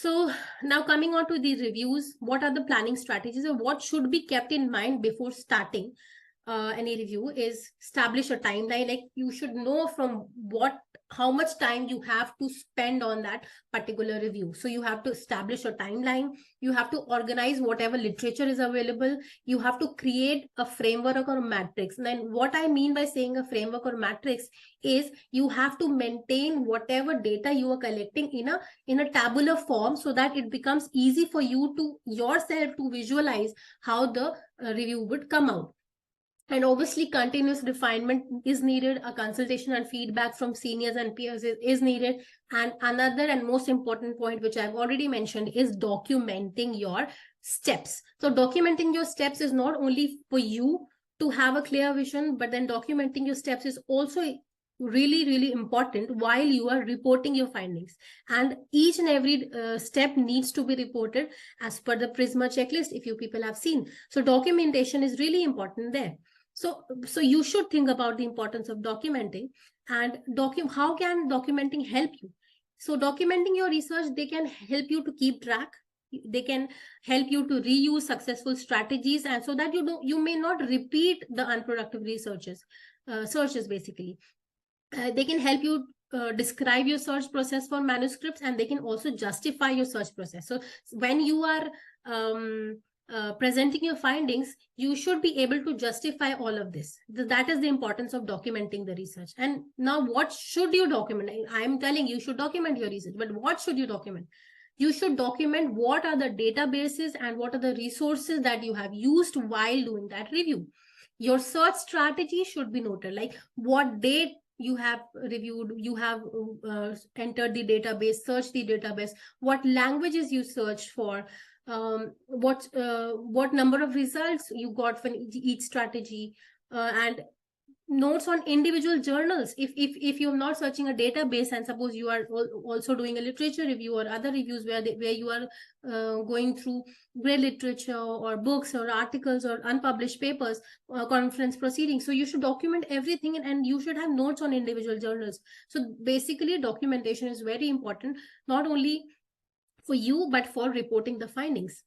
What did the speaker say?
So now coming on to the reviews, what are the planning strategies or what should be kept in mind before starting any review is establish a timeline. Like you should know from how much time you have to spend on that particular review. So you have to establish a timeline. You have to organize whatever literature is available. You have to create a framework or a matrix. And then what I mean by saying a framework or matrix is you have to maintain whatever data you are collecting in a tabular form so that it becomes easy for you to yourself to visualize how the review would come out. And obviously, continuous refinement is needed. A consultation and feedback from seniors and peers is needed. And another and most important point, which I've already mentioned, is documenting your steps. So documenting your steps is not only for you to have a clear vision, but then documenting your steps is also really, really important while you are reporting your findings. And each and every step needs to be reported as per the Prisma checklist, if you people have seen. So documentation is really important there. So you should think about the importance of documenting and how can documenting help you? So documenting your research, they can help you to keep track. They can help you to reuse successful strategies, and so that you may not repeat the unproductive searches basically. They can help you describe your search process for manuscripts, and they can also justify your search process. So when you are presenting your findings, you should be able to justify all of this. That is the importance of documenting the research. And now what should you document? I'm telling you should document your research, but what should you document? You should document what are the databases and what are the resources that you have used while doing that review. Your search strategy should be noted, like what date you have reviewed, you have entered the database, searched the database, what languages you searched for, what number of results you got from each strategy, and notes on individual journals. If you're not searching a database, and suppose you are also doing a literature review or other reviews where you are going through great literature or books or articles or unpublished papers, conference proceedings, so you should document everything, and you should have notes on individual journals. So basically documentation is very important, not only for you but for reporting the findings.